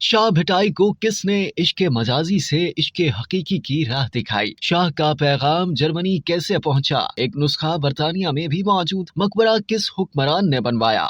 शाह भिटाई को किसने इश्क मजाजी से इश्क हकीकी की राह दिखाई? शाह का पैगाम जर्मनी कैसे पहुंचा? एक नुस्खा बरतानिया में भी मौजूद। मकबरा किस हुक्मरान ने बनवाया?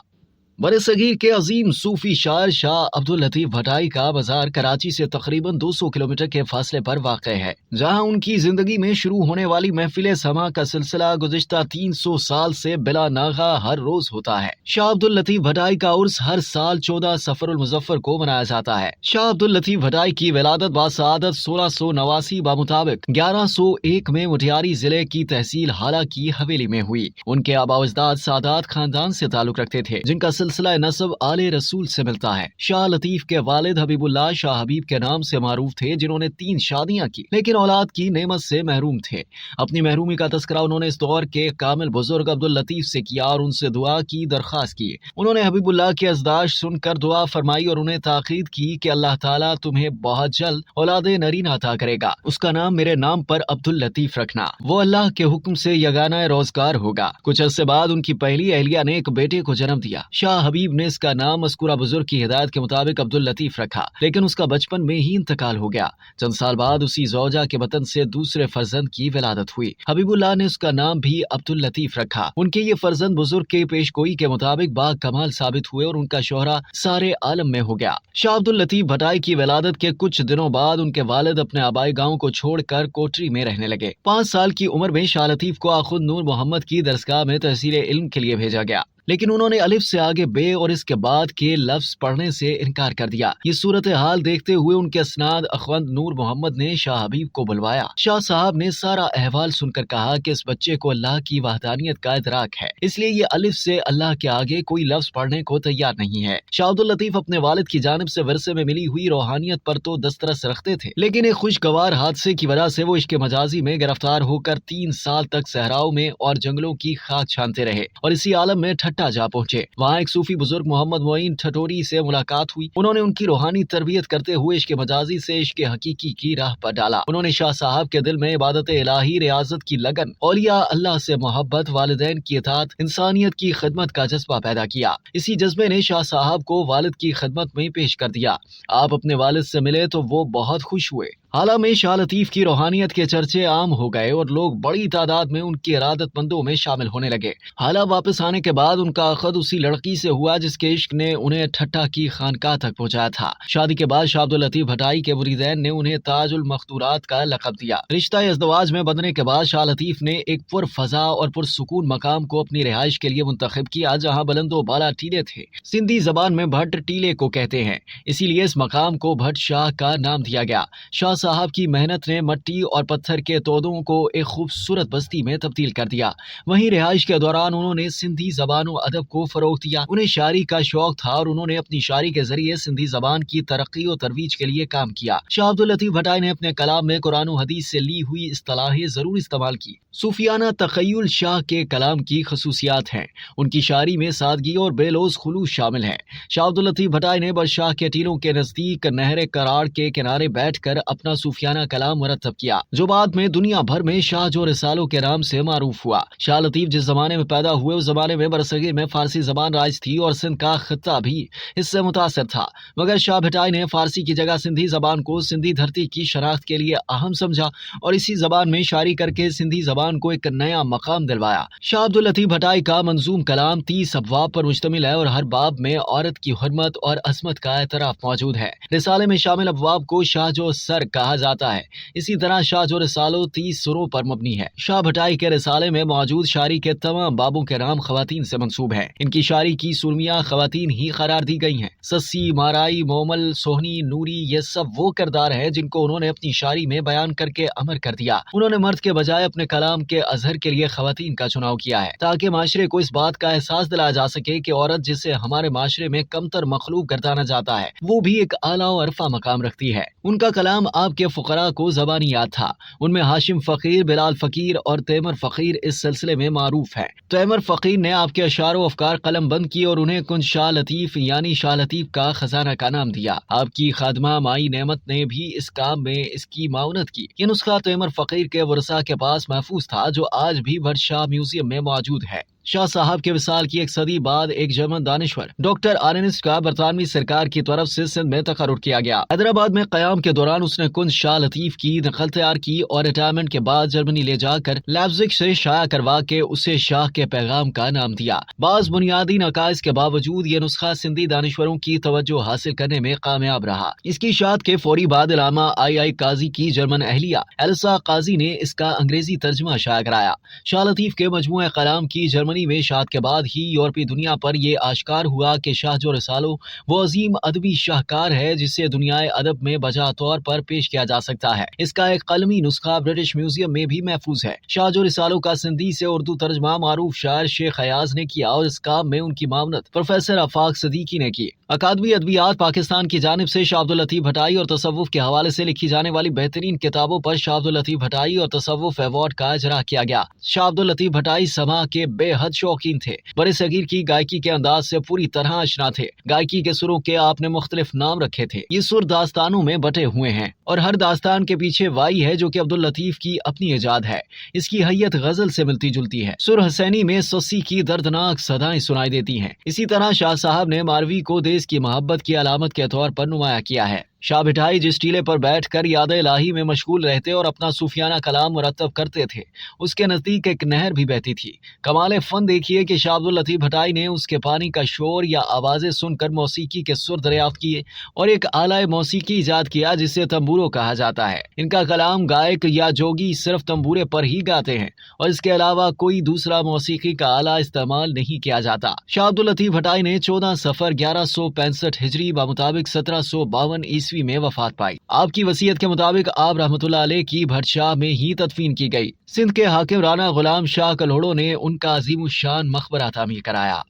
बरसगीर के अजीम सूफी शायर शाह अब्दुल लतीफ भटाई का मज़ार कराची से तकरीबन 200 किलोमीटर के फासले पर वाक़ है, जहां उनकी जिंदगी में शुरू होने वाली महफिल समा का सिलसिला गुज़िश्ता 300 साल से बिला नागा हर रोज होता है। शाह अब्दुल लतीफ भटाई का उर्स हर साल 14 सफरुल मुज़फ्फर को मनाया जाता है। शाह अब्दुल लतीफ भटाई की विलादत बासआदत 1689 बामुताबिक 1101 में मुटियारी जिले की तहसील हाला की हवेली में हुई। उनके आबा-ओ-अजदाद सादात खानदान से ताल्लुक रखते थे, जिनका सिलसिला नसब आले रसूल से मिलता है। शाह लतीफ के वालिद हबीबुल्लाह शाह हबीब के नाम से मारूफ थे, जिन्होंने 3 शादियां की, लेकिन औलाद की नेमत से महरूम थे। अपनी महरूमी का तस्करा उन्होंने इस दौर के कामिल बुजुर्ग अब्दुल लतीफ से किया और उनसे दुआ की दरख्वास्त की। उन्होंने हबीबुल्लाह की अज़दाश सुनकर दुआ फरमाई और उन्हें ताकीद की कि अल्लाह ताला तुम्हें बहुत जल्द औलाद नरीना अता करेगा। उसका नाम मेरे नाम पर अब्दुल लतीफ रखना, वो अल्लाह के हुक्म से यगाना रोजगार होगा। कुछ अरसे बाद उनकी पहली अहलिया ने एक बेटे को जन्म दिया। शाह हबीब ने इसका नाम मज़कूरा बुजुर्ग की हिदायत के मुताबिक अब्दुल लतीफ रखा, लेकिन उसका बचपन में ही इंतकाल हो गया। चंद साल बाद उसी ज़ौजा के वतन से दूसरे फर्जंद की विलादत हुई। हबीबुल्लाह ने उसका नाम भी अब्दुल लतीफ रखा। उनके ये फर्जंद बुजुर्ग के पेशगोई के मुताबिक बा कमाल साबित हुए और उनका शोहरा सारे आलम में हो गया। शाह अब्दुल लतीफ भटाई की विलादत के कुछ दिनों बाद उनके वालिद अपने आबाई गाँव को छोड़कर कोटरी में रहने लगे। 5 साल की उम्र में शाह लतीफ को आखुद नूर मोहम्मद की दरसगाह में तहसील इल्म के लिए भेजा गया, लेकिन उन्होंने अलिफ से आगे बे और इसके बाद के लफ्ज पढ़ने से इनकार कर दिया। ये सूरत हाल देखते हुए उनके असनाद अखवंद नूर मोहम्मद ने शाह हबीब को बुलवाया। शाह साहब ने सारा अहवाल सुनकर कहा कि इस बच्चे को अल्लाह की वहदानियत का इदराक है, इसलिए ये अलिफ से अल्लाह के आगे कोई लफ्ज पढ़ने को तैयार नहीं है। शाह अब्दुल लतीफ अपने वालिद की जानिब से विरसे में मिली हुई रूहानियत पर तो दस्तरस रखते थे, लेकिन एक खुशगवार हादसे की वजह से वो इश्क मजाजी में गिरफ्तार होकर 3 साल तक सहराओं में और जंगलों की खाक छानते रहे और इसी आलम में ठट्टा जा पहुंचे। वहाँ एक सूफी बुजुर्ग मोहम्मद मोइन ठटोरी से मुलाकात हुई। उन्होंने उनकी रूहानी तरबियत करते हुए इश्क मजाजी से इश्क हकीकी की राह पर डाला। उन्होंने शाह साहब के दिल में इबादत इलाही, रियाजत की लगन, औलिया अल्लाह से मोहब्बत, वालिदैन की इताअत, इंसानियत की खिदमत का जज्बा पैदा किया। इसी जज्बे ने शाह साहब को वालिद की खिदमत में पेश कर दिया। आप अपने वालिद से मिले तो वो बहुत खुश हुए। हाला में शाह लतीफ की रूहानियत के चर्चे आम हो गए और लोग बड़ी तादाद में उनकी इरादतमंदों में शामिल होने लगे। हाला वापस आने के बाद उनका अखद उसी लड़की से हुआ जिसके इश्क ने उन्हें ठट्टा की खानकाह तक पहुंचाया था। शादी के बाद शाह अब्दुल लतीफ भटाई के मुरीदैन ने उन्हें ताजुल मखदूरात का लक़ब दिया। रिश्ता इज़्दवाज में बंधने के बाद शाह लतीफ ने एक पुरफ़ज़ा और पुरसुकून मकाम को अपनी रिहाइश के लिए मुंतखब किया, जहाँ बुलंदो बाला टीले थे। सिंधी जबान में भट्ट टीले को कहते हैं, इसीलिए इस मकाम को भट्ट शाह का नाम दिया गया। शाह साहब की मेहनत ने मट्टी और पत्थर के तोदों को एक खूबसूरत बस्ती में तब्दील कर दिया। वहीं रिहाइश के दौरान उन्होंने सिंधी जबान और अदब को फरोग दिया। उन्हें शायरी का शौक था और उन्होंने अपनी शायरी के जरिए सिंधी जबान की तरक्की और तरवीज के लिए काम किया। शाह अब्दुल लतीफ भटाई ने अपने कलाम में कुरान और हदीस से ली हुई इस्तिलाहें जरूर इस्तेमाल की। सूफियाना तखय्युल शाह के कलाम की खसूसियात हैं। उनकी शायरी में सादगी और बेलोज खुलूस शामिल है। शाह अब्दुल लतीफ भटाई ने बदशाह के टीलों के नजदीक नहर करार के किनारे बैठकर अपना सूफियाना कलाम मुरतब किया, जो बाद में दुनिया भर में शाह जो रिसालों के नाम से मारूफ हुआ। शाह लतीफ जिस जमाने में पैदा हुए उस जमाने में बरसगीर में फारसी जबान राज थी और सिंध का खित्ता भी इससे मुतासिर था, मगर शाह भिटाई ने फारसी की जगह सिंधी जबान को सिंधी धरती की शनाख्त के लिए अहम समझा और इसी जबान में शायरी करके सिंधी जबान को एक नया मकाम दिलवाया। शाह अब्दुल लतीफ भटाई का मंजूम कलाम 30 अबवाब पर मुश्तमिल है और हर बाब में औरत की हुर्मत और अजमत का एतराफ मौजूद है। रिसाले में शामिल अबवाब को शाह जो सर कहा जाता है। इसी तरह शाह जो रिसालो 30 सुरों पर मबनी है। शाह भटाई के रिसाले में मौजूद शायरी के तमाम बाबों के नाम खवातीन से मंसूब हैं। इनकी शायरी की सुरमियां खवातीन ही करार दी गई हैं। सस्सी, माराई, मोमल, सोहनी, नूरी, ये सब वो किरदार हैं जिनको उन्होंने अपनी शायरी में बयान करके अमर कर दिया। उन्होंने मर्द के बजाय अपने कलाम के अजहर के लिए खवातीन का चुनाव किया है, ताकि माशरे को इस बात का एहसास दिलाया जा सके कि औरत जिसे हमारे माशरे में कमतर मखलूक गर्दाना जाता है, वो भी एक आला और अरफा मकाम रखती है। उनका कलाम आपके फुकरा को ज़बानी याद था। उनमें हाशिम फ़कीर, बिलाल फ़कीर और तैमर फ़कीर इस सिलसिले में मारूफ हैं। तैमर फ़कीर ने आपके अशारो अफकार कलम बंद की और उन्हें कुंज शाह लतीफ़ यानी शाह लतीफ़ का खजाना का नाम दिया। आपकी खादमा माई नेमत ने भी इस काम में इसकी माउनत की। ये नुस्खा तैमर फ़कीर के वरसा के पास महफूज था, जो आज भी वर्षा म्यूजियम में मौजूद है। شاہ صاحب کے وصال کی ایک صدی بعد ایک جرمن دانشور ڈاکٹر آرنسٹ کا برطانوی سرکار کی طرف سے سندھ میں تقرر کیا گیا۔ حیدرآباد میں قیام کے دوران اس نے کنز شاہ لطیف کی نقل تیار کی اور ریٹائرمنٹ کے بعد جرمنی لے جا کر لیپزگ سے شائع کروا کے اسے شاہ کے پیغام کا نام دیا۔ بعض بنیادی نقائص کے باوجود یہ نسخہ سندھی دانشوروں کی توجہ حاصل کرنے میں کامیاب رہا۔ اس کی اشاعت کے فوری بعد علامہ آئی قاضی کی جرمن اہلیہ ایلسا قاضی نے اس کا انگریزی ترجمہ شائع کرایا۔ شاہ لطیف کے مجموعہ کلام کی جرمنی میں اشاعت کے بعد ہی یورپی دنیا پر یہ آشکار ہوا کہ شاہ جو رسالو وہ عظیم ادبی شاہکار ہے جسے دنیائے ادب میں بجا طور پر پیش کیا جا سکتا ہے۔ اس کا ایک قلمی نسخہ برٹش میوزیم میں بھی محفوظ ہے۔ شاہ جو رسالو کا سندھی سے اردو ترجمہ معروف شاعر شیخ ایاز نے کیا اور اس کام میں ان کی معاونت پروفیسر آفاق صدیقی نے کی۔ اکادمی ادبیات پاکستان کی جانب سے شاہ عبداللطیف بھٹائی اور تصوف کے حوالے سے لکھی جانے والی بہترین کتابوں پر شاہ عبداللطیف بھٹائی اور تصوف ایوارڈ کا اجرا کیا گیا۔ شاہ عبداللطیف بھٹائی سماع کے بے حد شوقین تھے۔ برصغیر کی گائکی کے انداز سے پوری طرح آشنا تھے۔ گائکی کے سروں کے آپ نے مختلف نام رکھے تھے۔ یہ سر داستانوں میں بٹے ہوئے ہیں اور ہر داستان کے پیچھے وائی ہے جو کہ عبداللطیف کی اپنی ایجاد ہے۔ اس کی حیت غزل سے ملتی جلتی ہے۔ سر حسینی میں سسی کی دردناک صدائیں سنائی دیتی ہیں۔ اسی طرح شاہ صاحب نے ماروی کو دیس کی محبت کی علامت کے طور پر نمایاں کیا ہے۔ شاہ بھٹائی جس ٹیلے پر بیٹھ کر یاد الہی میں مشغول رہتے اور اپنا صوفیانہ کلام مرتب کرتے تھے، اس کے نزدیک ایک نہر بھی بہتی تھی۔ کمال فن دیکھیے کہ شاہ عبداللطیف بھٹائی نے اس کے پانی کا شور یا آوازیں سن کر موسیقی کے سر دریافت کیے اور ایک آلہ موسیقی ایجاد کیا جسے تمبورو کہا جاتا ہے۔ ان کا کلام گائک یا جوگی صرف تمبورے پر ہی گاتے ہیں اور اس کے علاوہ کوئی دوسرا موسیقی کا آلہ استعمال نہیں کیا جاتا۔ شاہ عبداللطیف بھٹائی نے 14 صفر 1165 ہجری بمطابق 1752 عیسوی میں وفات پائی۔ آپ کی وصیت کے مطابق آپ رحمۃ اللہ علیہ کی بھٹشاہ میں ہی تدفین کی گئی۔ سندھ کے حاکم رانا غلام شاہ کلہوڑوں نے ان کا عظیم الشان مقبرہ تعمیر کرایا۔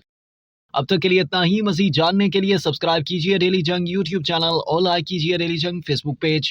اب تک کے لیے اتنا ہی۔ مزید جاننے کے لیے سبسکرائب کیجیے ڈیلی جنگ یوٹیوب چینل اور لائک کیجیے ڈیلی جنگ فیس بک پیج۔